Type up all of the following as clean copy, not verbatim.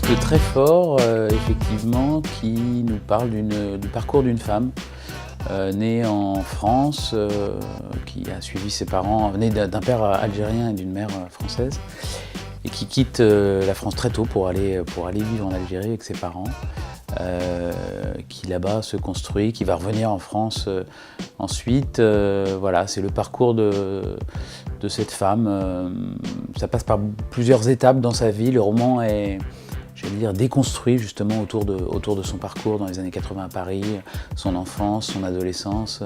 texte très fort, effectivement, qui nous parle du parcours d'une femme née en France, qui a suivi ses parents, née d'un père algérien et d'une mère française, et qui quitte la France très tôt pour aller vivre en Algérie avec ses parents, qui là-bas se construit, qui va revenir en France ensuite. Voilà, c'est le parcours de cette femme. Ça passe par plusieurs étapes dans sa vie. Le roman est, j'allais dire, déconstruit justement autour de son parcours dans les années 80 à Paris, son enfance, son adolescence.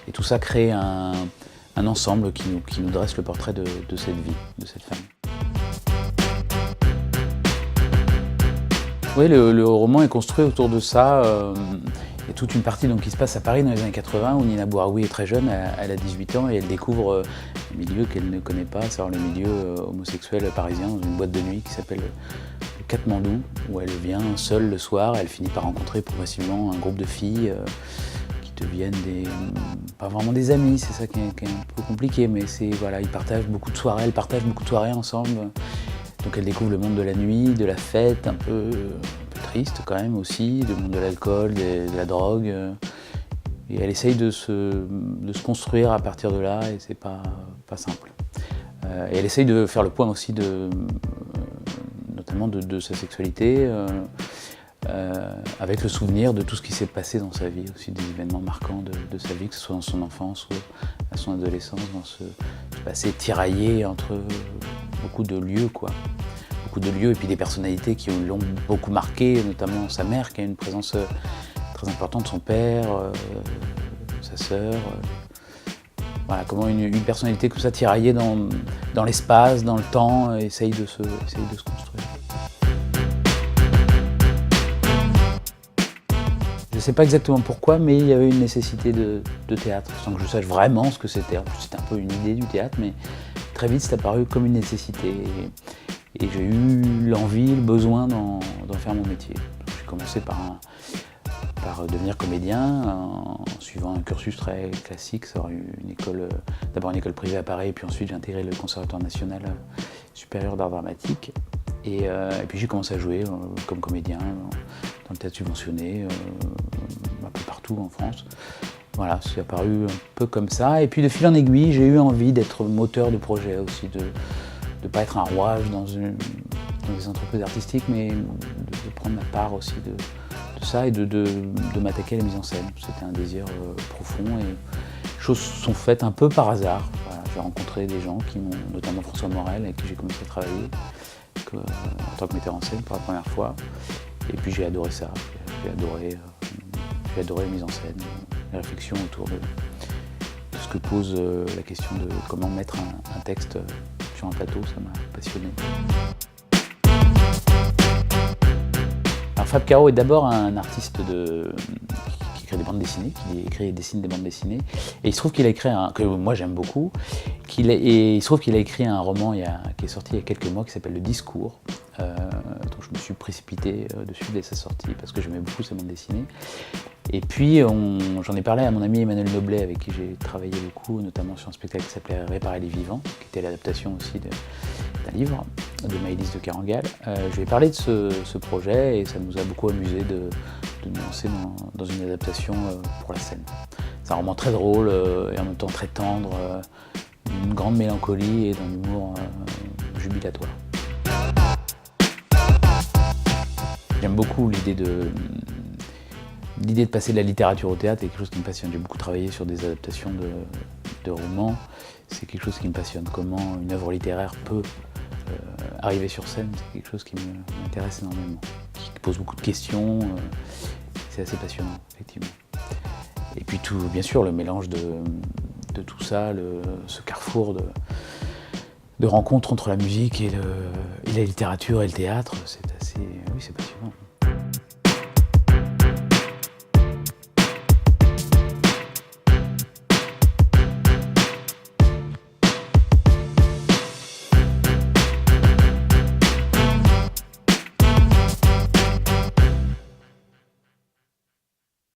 Et tout ça crée un ensemble qui nous dresse le portrait de cette vie, de cette femme. Oui, le roman est construit autour de ça. Il y a toute une partie donc, qui se passe à Paris dans les années 80 où Nina Bouraoui est très jeune, elle a 18 ans et elle découvre un milieu qu'elle ne connaît pas, c'est-à-dire le milieu homosexuel parisien dans une boîte de nuit qui s'appelle le Katmandou, où elle vient seule le soir. Elle finit par rencontrer progressivement un groupe de filles qui deviennent pas vraiment des amis, c'est ça qui est un peu compliqué, mais voilà, ils partagent beaucoup de soirées, elles partagent beaucoup de soirées ensemble. Donc elle découvre le monde de la nuit, de la fête, un peu triste quand même aussi, le monde de l'alcool, de la drogue. Et elle essaye de se construire à partir de là et c'est pas simple. Et elle essaye de faire le point aussi notamment de sa sexualité, avec le souvenir de tout ce qui s'est passé dans sa vie, aussi des événements marquants de sa vie, que ce soit dans son enfance ou à son adolescence, dans ce passé tiraillé entre beaucoup de lieux, quoi. Beaucoup de lieux et puis des personnalités qui l'ont beaucoup marqué, notamment sa mère qui a une présence très importante, son père, sa sœur. Voilà, comment une personnalité comme ça tiraillée dans l'espace, dans le temps, essaye de se construire. Je ne sais pas exactement pourquoi, mais il y avait une nécessité de théâtre, sans que je sache vraiment ce que c'était. C'était un peu une idée du théâtre, mais très vite c'est apparu comme une nécessité. Et j'ai eu l'envie, le besoin d'en faire mon métier. J'ai commencé par devenir comédien en suivant un cursus très classique, d'abord une école privée à Paris, puis ensuite j'ai intégré le Conservatoire national supérieur d'art dramatique. Et puis j'ai commencé à jouer comme comédien dans le théâtre subventionné, un peu partout en France. Voilà, c'est apparu un peu comme ça. Et puis de fil en aiguille, j'ai eu envie d'être moteur de projet aussi, de ne pas être un rouage dans des entreprises artistiques, mais de prendre ma part aussi de ça et de m'attaquer à la mise en scène. C'était un désir profond et les choses sont faites un peu par hasard. Voilà, j'ai rencontré des gens notamment François Morel, avec qui j'ai commencé à travailler en tant que metteur en scène pour la première fois. Et puis j'ai adoré ça, j'ai adoré la mise en scène, la réflexion autour de ce que pose la question de comment mettre un texte sur un plateau, ça m'a passionné. Alors Fab Caro est d'abord un artiste qui écrit des bandes dessinées, qui écrit et dessine des bandes dessinées. Et il se trouve qu'il a écrit que moi j'aime beaucoup, et il se trouve qu'il a écrit un roman qui est sorti il y a quelques mois qui s'appelle Le Discours, dont je me suis précipité dessus dès sa sortie parce que j'aimais beaucoup ses bandes dessinées. Et puis j'en ai parlé à mon ami Emmanuel Noblet avec qui j'ai travaillé beaucoup, notamment sur un spectacle qui s'appelait Réparer les vivants, qui était l'adaptation aussi d'un livre de Maëlys de Kerangal. Je lui ai parlé de ce projet et ça nous a beaucoup amusé de nous lancer dans une adaptation pour la scène. C'est un roman très drôle et en même temps très tendre, d'une grande mélancolie et d'un humour jubilatoire. J'aime beaucoup l'idée de passer de la littérature au théâtre, c'est quelque chose qui me passionne. J'ai beaucoup travaillé sur des adaptations de romans. C'est quelque chose qui me passionne. Comment une œuvre littéraire peut arriver sur scène, c'est quelque chose qui m'intéresse énormément. Qui pose beaucoup de questions. C'est assez passionnant, effectivement. Et puis bien sûr, le mélange de tout ça, ce carrefour de rencontres entre la musique et la littérature et le théâtre, c'est passionnant.